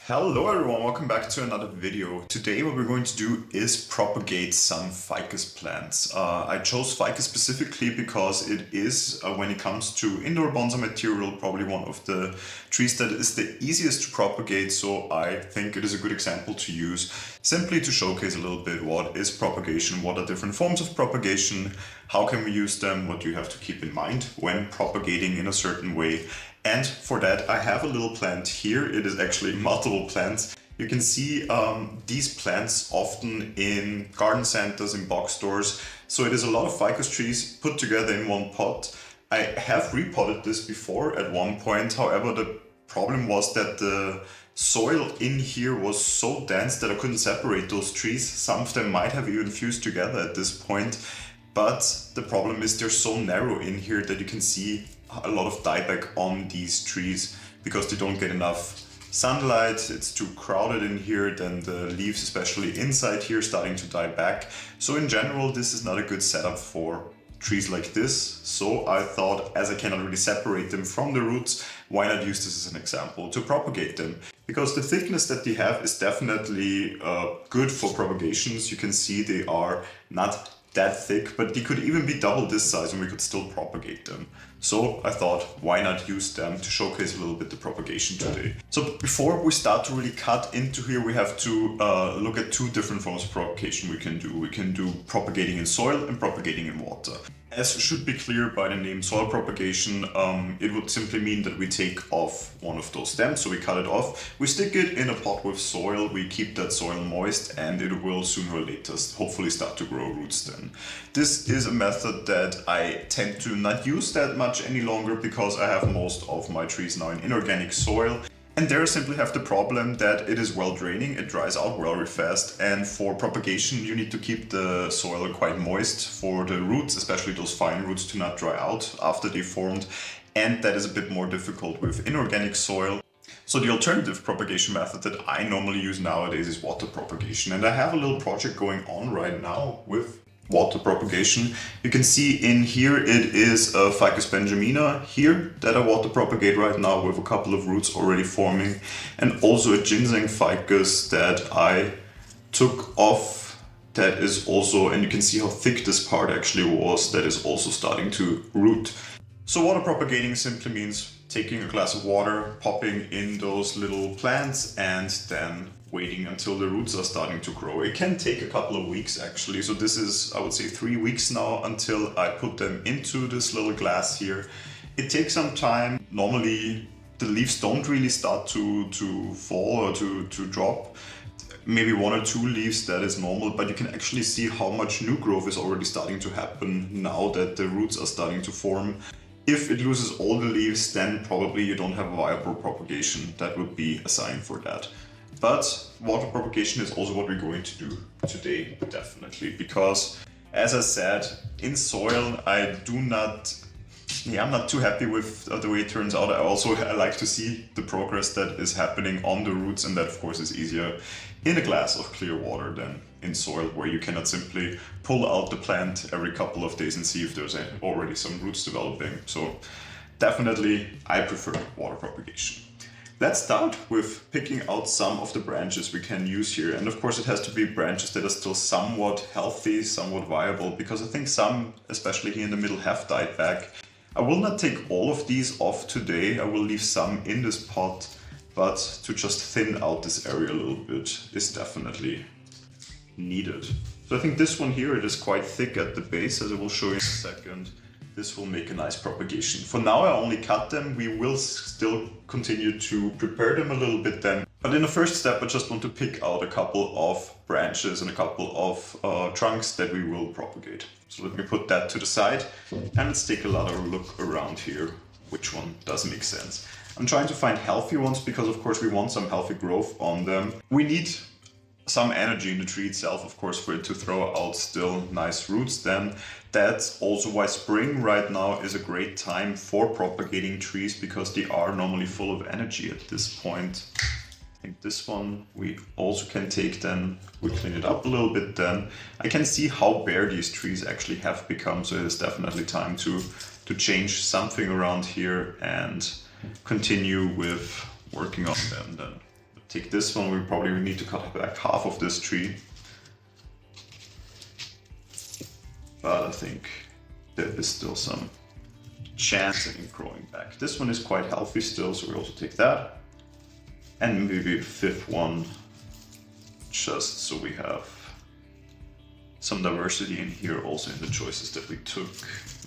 Hello everyone, welcome back to another video. Today what we're going to do is propagate some ficus plants. I chose ficus specifically because it is, when it comes to indoor bonsai material, probably one of the trees that is the easiest to propagate, so I think it is a good example to use, simply to showcase a little bit what is propagation, what are different forms of propagation, how can we use them, what do you have to keep in mind when propagating in a certain way. And for that, I have a little plant here. It is actually multiple plants. You can see these plants often in garden centers, in box stores. So it is a lot of ficus trees put together in one pot. I have repotted this before at one point. However, the problem was that the soil in here was so dense that I couldn't separate those trees. Some of them might have even fused together at this point. But the problem is they're so narrow in here that you can see a lot of dieback on these trees because they don't get enough sunlight. It's too crowded in here, then the leaves, especially inside here, starting to die back. So in general, this is not a good setup for trees like this. So I thought, as I cannot really separate them from the roots, why not use this as an example to propagate them? Because the thickness that they have is definitely good for propagations. You can see they are not that thick, but they could even be double this size and we could still propagate them. So I thought, why not use them to showcase a little bit the propagation today. So before we start to really cut into here, we have to look at two different forms of propagation we can do. We can do propagating in soil and propagating in water. As should be clear by the name soil propagation, it would simply mean that we take off one of those stems, so we cut it off, we stick it in a pot with soil, we keep that soil moist, and it will sooner or later hopefully start to grow roots then. This is a method that I tend to not use that much any longer because I have most of my trees now in inorganic soil. And there I simply have the problem that it is well draining, it dries out very fast, and for propagation you need to keep the soil quite moist for the roots, especially those fine roots, to not dry out after they formed, and that is a bit more difficult with inorganic soil. So the alternative propagation method that I normally use nowadays is water propagation, and I have a little project going on right now with water propagation. You can see in here it is a Ficus benjamina here that I water propagate right now with a couple of roots already forming, and also a ginseng ficus that I took off, that is also, and you can see how thick this part actually was, that is also starting to root. So water propagating simply means taking a glass of water, popping in those little plants, and then waiting until the roots are starting to grow. It can take a couple of weeks actually. So this is, I would say, 3 weeks now until I put them into this little glass here. It takes some time. Normally the leaves don't really start to fall or to drop. Maybe 1 or 2 leaves, that is normal, but you can actually see how much new growth is already starting to happen now that the roots are starting to form. If it loses all the leaves, then probably you don't have a viable propagation. That would be a sign for that. But water propagation is also what we're going to do today, definitely, because as I said, in soil, I'm not too happy with the way it turns out. I like to see the progress that is happening on the roots, and that of course is easier in a glass of clear water than in soil, where you cannot simply pull out the plant every couple of days and see if there's already some roots developing. So definitely I prefer water propagation. Let's start with picking out some of the branches we can use here. And of course it has to be branches that are still somewhat healthy, somewhat viable, because I think some, especially here in the middle, have died back. I will not take all of these off today. I will leave some in this pot, but to just thin out this area a little bit is definitely needed. So I think this one here, it is quite thick at the base, as I will show you in a second. This will make a nice propagation. For now I only cut them. We will still continue to prepare them a little bit then. But in the first step I just want to pick out a couple of branches and a couple of trunks that we will propagate. So let me put that to the side and let's take another look around here, which one does make sense. I'm trying to find healthy ones because of course we want some healthy growth on them. We need some energy in the tree itself, of course, for it to throw out still nice roots then. That's also why spring right now is a great time for propagating trees, because they are normally full of energy at this point. I think this one we also can take then, we clean it up a little bit then. I can see how bare these trees actually have become, so it is definitely time to change something around here and continue with working on them then. take this one, we probably need to cut back half of this tree. But I think there is still some chance in it growing back. This one is quite healthy still, so we also take that. And maybe a fifth one, just so we have some diversity in here also in the choices that we took.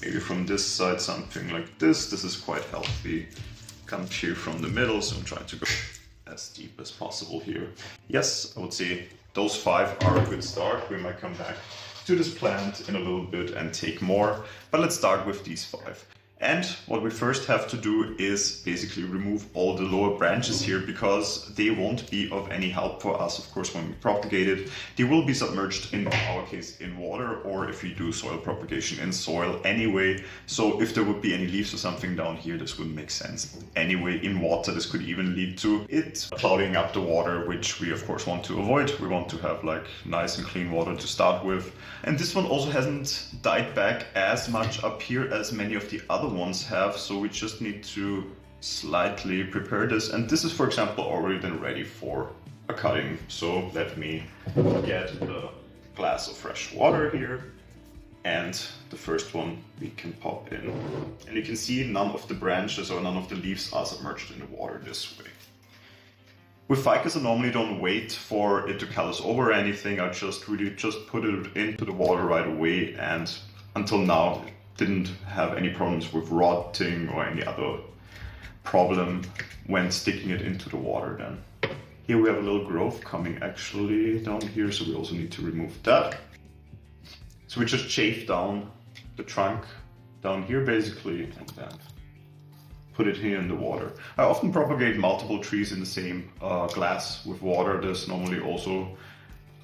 Maybe from this side, something like this. This is quite healthy. Come here from the middle, so I'm trying to go as deep as possible here. Yes, I would say those 5 are a good start. We might come back to this plant in a little bit and take more, but let's start with these 5. And what we first have to do is basically remove all the lower branches here, because they won't be of any help for us, of course, when we propagate it. They will be submerged, in our case, in water, or if we do soil propagation, in soil anyway. So if there would be any leaves or something down here, this wouldn't make sense. Anyway, in water, this could even lead to it clouding up the water, which we of course want to avoid. We want to have like nice and clean water to start with. And this one also hasn't died back as much up here as many of the other ones have, so we just need to slightly prepare this. And this is, for example, already then ready for a cutting. So let me get a glass of fresh water here, and the first one we can pop in. And you can see none of the branches or none of the leaves are submerged in the water this way. With ficus, I normally don't wait for it to callus over or anything. I just put it into the water right away, and until now it didn't have any problems with rotting or any other problem when sticking it into the water then. Here we have a little growth coming actually down here, so we also need to remove that. So we just chafe down the trunk down here basically, and then put it here in the water. I often propagate multiple trees in the same glass with water. This normally also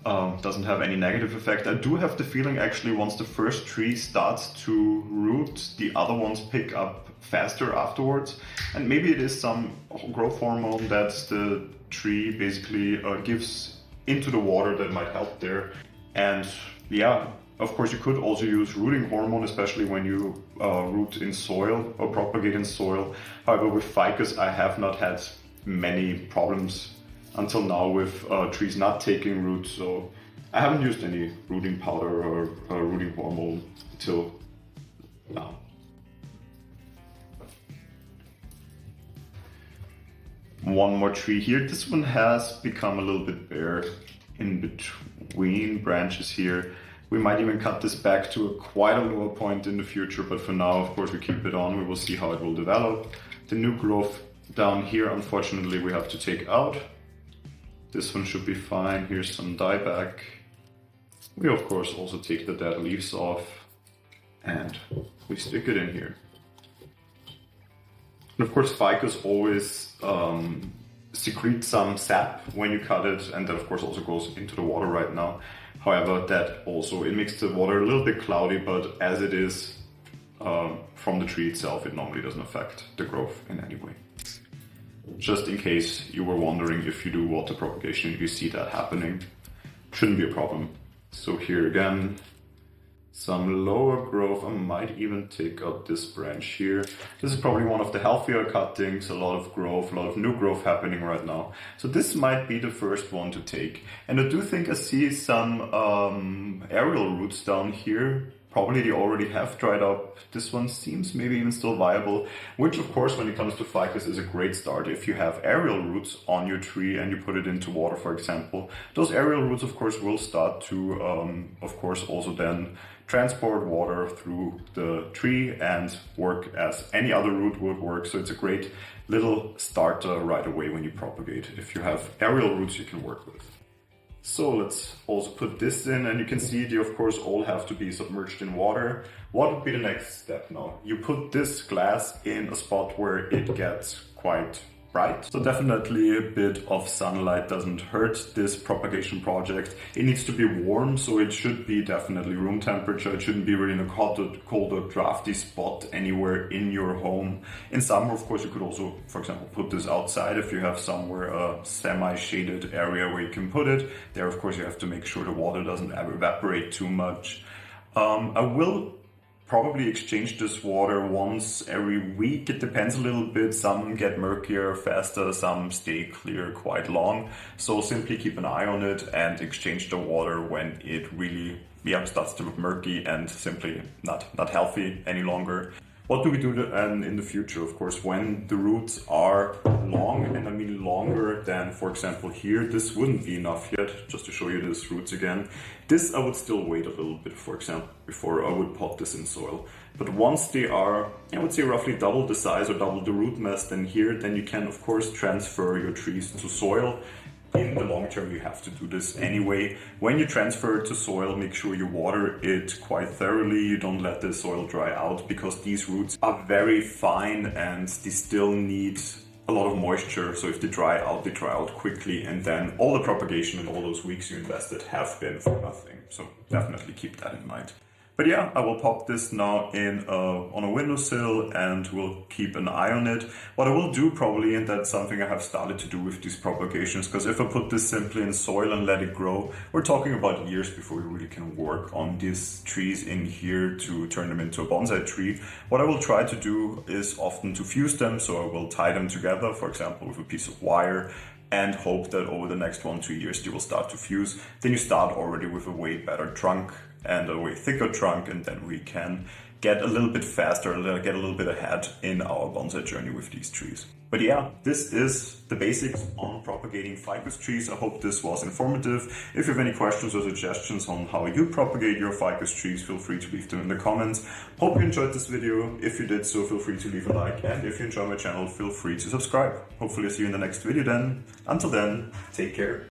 doesn't have any negative effect. I do have the feeling actually once the first tree starts to root, the other ones pick up faster afterwards. And maybe it is some growth hormone that the tree basically gives into the water that might help there. And yeah, of course you could also use rooting hormone, especially when you root in soil or propagate in soil. However, with ficus I have not had many problems until now with trees not taking root, so I haven't used any rooting powder or rooting hormone until now. One more tree here. This one has become a little bit bare in between branches here. We might even cut this back to quite a lower point in the future, but for now, of course, we keep it on. We will see how it will develop. The new growth down here, unfortunately, we have to take out. This one should be fine. Here's some dieback. We, of course, also take the dead leaves off and we stick it in here. And of course, ficus always secretes some sap when you cut it, and that of course also goes into the water right now. However, that also, it makes the water a little bit cloudy, but as it is from the tree itself, it normally doesn't affect the growth in any way. Just in case you were wondering, if you do water propagation, you see that happening, shouldn't be a problem. So here again, some lower growth. I might even take out this branch here. This is probably one of the healthier cuttings, a lot of growth, a lot of new growth happening right now. So this might be the first one to take. And I do think I see some aerial roots down here. Probably they already have dried up. This one seems maybe even still viable, which of course when it comes to ficus is a great start. If you have aerial roots on your tree and you put it into water, for example, those aerial roots of course will start to of course also then transport water through the tree and work as any other root would work. So it's a great little starter right away when you propagate, if you have aerial roots you can work with. So let's also put this in, and you can see they of course all have to be submerged in water. What would be the next step now? You put this glass in a spot where it gets quite bright. So definitely a bit of sunlight doesn't hurt this propagation project. It needs to be warm, so it should be definitely room temperature. It shouldn't be really in a cold or drafty spot anywhere in your home. In summer, of course, you could also, for example, put this outside if you have somewhere a semi-shaded area where you can put it. There, of course, you have to make sure the water doesn't evaporate too much. I will probably exchange this water once every week. It depends a little bit. Some get murkier faster, some stay clear quite long. So simply keep an eye on it and exchange the water when it really starts to look murky and simply not healthy any longer. What do we do in the future? Of course, when the roots are long, and I mean longer than, for example, here, this wouldn't be enough yet. Just to show you these roots again. This I would still wait a little bit, for example, before I would pot this in soil. But once they are, I would say roughly double the size or double the root mass than here, then you can of course transfer your trees to soil. In the long term, you have to do this anyway. When you transfer it to soil, make sure you water it quite thoroughly. You don't let the soil dry out because these roots are very fine and they still need a lot of moisture. So if they dry out quickly, and then all the propagation and all those weeks you invested have been for nothing. So definitely keep that in mind. But yeah, I will pop this now in on a windowsill and we'll keep an eye on it. What I will do probably, and that's something I have started to do with these propagations, because if I put this simply in soil and let it grow, we're talking about years before we really can work on these trees in here to turn them into a bonsai tree. What I will try to do is often to fuse them, so I will tie them together, for example, with a piece of wire, and hope that over the next 1-2 years they will start to fuse. Then you start already with a way better trunk and a way thicker trunk, and then we can get a little bit faster, get a little bit ahead in our bonsai journey with these trees. But yeah, this is the basics on propagating ficus trees. I hope this was informative. If you have any questions or suggestions on how you propagate your ficus trees, feel free to leave them in the comments. Hope you enjoyed this video. If you did so, feel free to leave a like, and if you enjoy my channel, feel free to subscribe. Hopefully I'll see you in the next video then. Until then, take care.